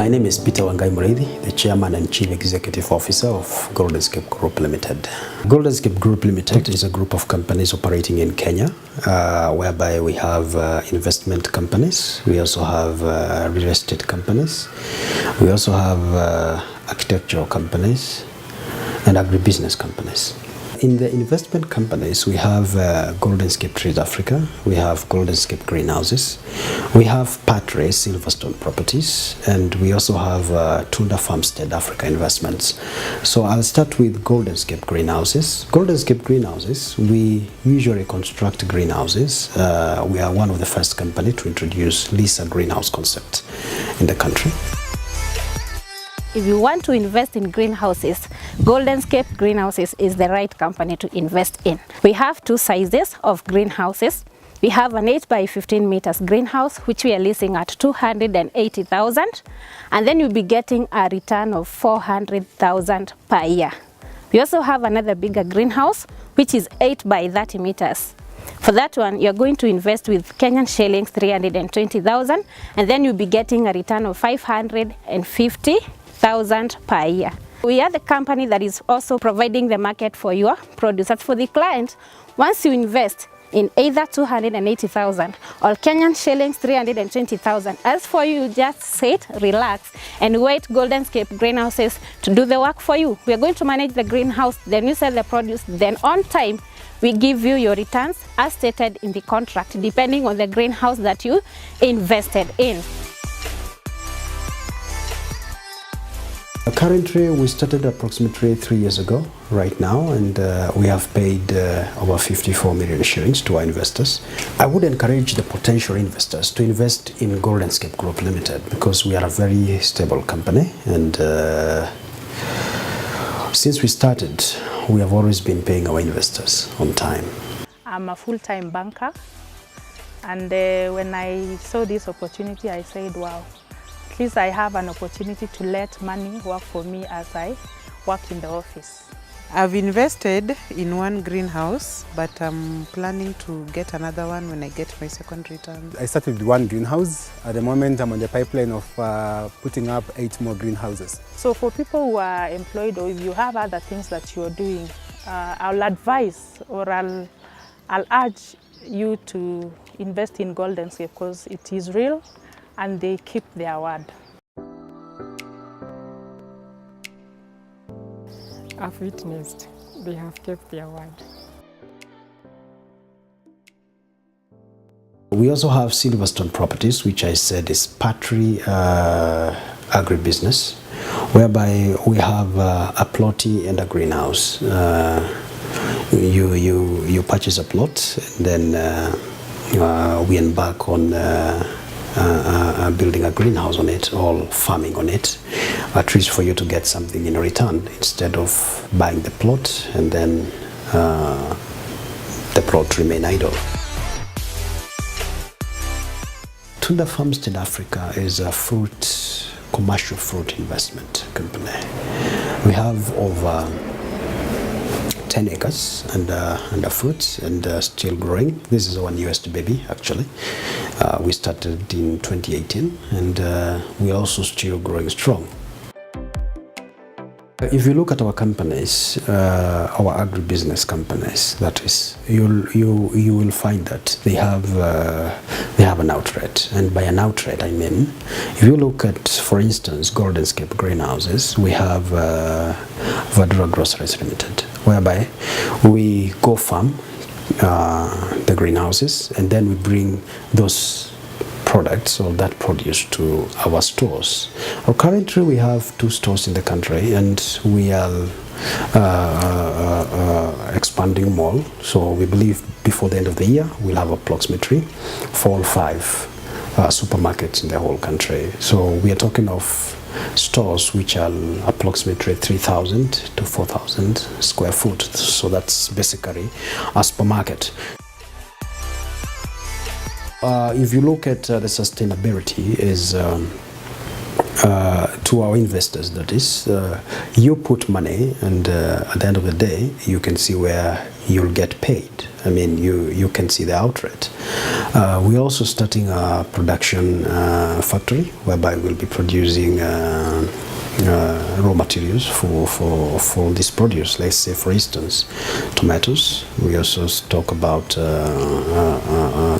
My name is Peter Wangai Muriithi, the Chairman and Chief Executive Officer of Goldenscape Group Limited. Goldenscape Group Limited is a group of companies operating in Kenya, whereby we have investment companies, we also have real estate companies, we also have architectural companies and agribusiness companies. In the investment companies, we have Goldenscape Trade Africa, we have Goldenscape Greenhouses, we have Patre Silverstone Properties, and we also have Tunda Farmstead Africa Investments. So I'll start with Goldenscape Greenhouses. Goldenscape Greenhouses, we usually construct greenhouses. We are one of the first company to introduce Lisa greenhouse concept in the country. If you want to invest in greenhouses, Goldenscape Greenhouses is the right company to invest in. We have two sizes of greenhouses. We have an 8 by 15 meters greenhouse, which we are leasing at 280,000, and then you'll be getting a return of 400,000 per year. We also have another bigger greenhouse, which is 8 by 30 meters. For that one, you're going to invest with Kenyan shillings 320,000, and then you'll be getting a return of 550,000 per year. We are the company that is also providing the market for your produce. As for the client, once you invest in either 280,000 or Kenyan shillings 320,000, as for you, just sit, relax, and wait Goldenscape Greenhouses to do the work for you. We are going to manage the greenhouse, then you sell the produce, then on time we give you your returns as stated in the contract, depending on the greenhouse that you invested in. Currently, we started approximately 3 years ago right now, and we have paid over 54 million shillings to our investors. I would encourage the potential investors to invest in Goldenscape Group Limited because we are a very stable company, and since we started, we have always been paying our investors on time. I'm a full-time banker, and when I saw this opportunity, I said, wow. At least I have an opportunity to let money work for me as I work in the office. I've invested in one greenhouse, but I'm planning to get another one when I get my second return. I started with one greenhouse. At the moment, I'm on the pipeline of putting up 8 more greenhouses. So for people who are employed, or if you have other things that you're doing, I'll advise or I'll urge you to invest in Goldenscape because it is real and they keep their word. I've witnessed they have kept their word. We also have Silverstone Properties, which I said is Patre agribusiness, whereby we have a plotty and a greenhouse. You purchase a plot, and then we embark on building a greenhouse on it, or farming on it, at least for you to get something in return instead of buying the plot and then the plot remain idle. Tunda Farmstead Africa is a commercial fruit investment company. We have over 10 acres and fruits and still growing. This is our newest baby, actually. We started in 2018, and we're also still growing strong. If you look at our companies, our agribusiness companies, that is, you will find that they have an outlet, and by an outlet I mean, if you look at, for instance, Goldenscape Greenhouses, we have Vadura Groceries Limited, whereby we go farm the greenhouses, and then we bring those products or that produce to our stores. Currently we have 2 stores in the country, and we are expanding more. So we believe before the end of the year we'll have approximately 4 or 5 supermarkets in the whole country. So we are talking of stores which are approximately 3,000 to 4,000 square foot. So that's basically a supermarket. If you look at the sustainability is to our investors, that is, you put money, and at the end of the day you can see where you'll get paid. I mean, you can see the outlet. We're also starting a production factory whereby we'll be producing raw materials for this produce. Let's say, for instance, tomatoes. We also talk about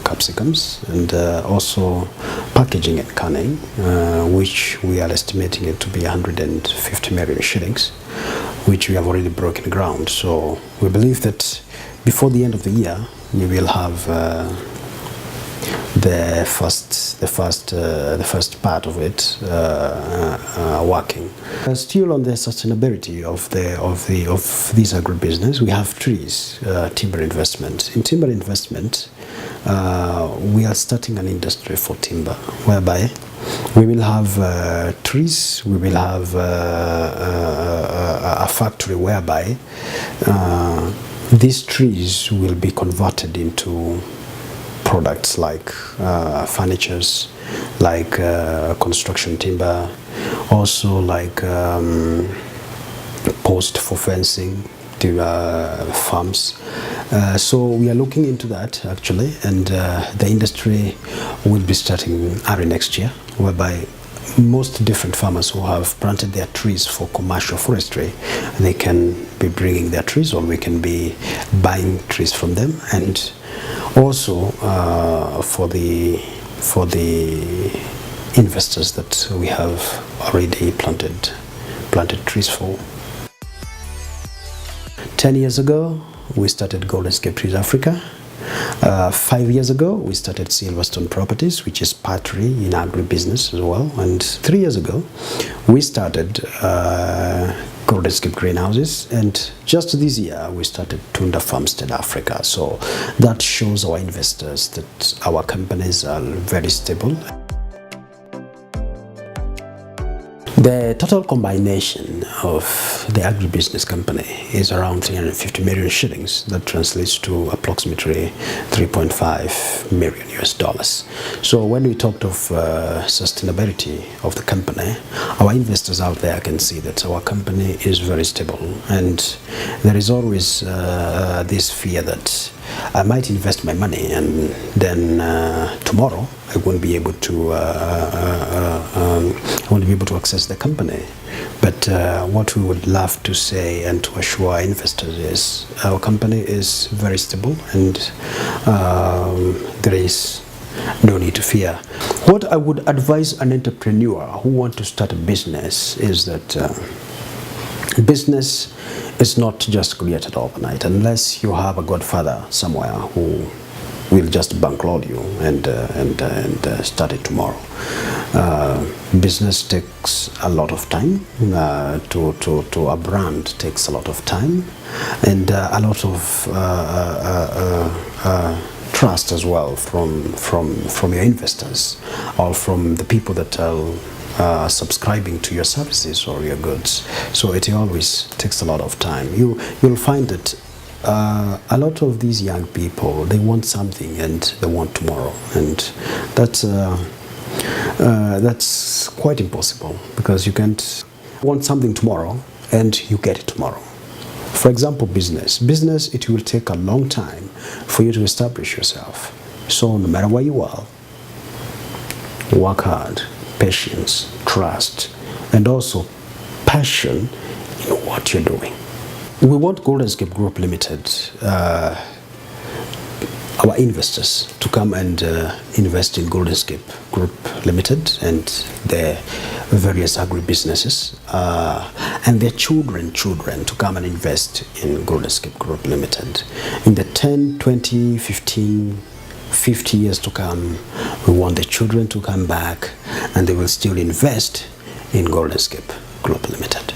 capsicums, and also packaging and canning, which we are estimating it to be 150 million shillings, which we have already broken ground. So we believe that before the end of the year, we will have the first part of it working. Still on the sustainability of this agribusiness, we have trees, timber investment. In timber investment, we are starting an industry for timber, whereby we will have trees. We will have a factory whereby these trees will be converted into products like furnitures, like construction timber, also like post for fencing to farms. So we are looking into that actually, and the industry will be starting early next year, whereby most different farmers who have planted their trees for commercial forestry, they can be bringing their trees, or we can be buying trees from them, and also for the investors that we have already planted trees for. 10 years ago, we started Goldenscape Trees Africa. 5 years ago, we started Silverstone Properties, which is partly in agribusiness as well. And 3 years ago, we started Goldenscape Greenhouses. And just this year, we started Tunda Farmstead Africa. So that shows our investors that our companies are very stable. The total combination of the agribusiness company is around 350 million shillings. That translates to approximately 3.5 million US dollars. So when we talked of sustainability of the company, our investors out there can see that our company is very stable, and there is always this fear that I might invest my money and then tomorrow I won't be able to access the company. But what we would love to say and to assure our investors is our company is very stable, and there is no need to fear. What I would advise an entrepreneur who wants to start a business is that business is not just created overnight, unless you have a godfather somewhere who will just bankroll you and start it tomorrow. Business takes a lot of time. To a brand takes a lot of time, and a lot of trust as well from your investors, or from the people that are subscribing to your services or your goods. So it always takes a lot of time. You'll find that a lot of these young people, they want something and they want tomorrow, and that's quite impossible, because you can't want something tomorrow and you get it tomorrow. For example, business, it will take a long time for you to establish yourself. So no matter where you are, work hard, patience, trust, and also passion in what you're doing. We want Goldenscape Group Limited, our investors, to come and invest in Goldenscape Group Limited and their various agribusinesses, and their children to come and invest in Goldenscape Group Limited. In the 10, 20, 15, 50 years to come, we want the children to come back and they will still invest in Goldenscape Group Limited.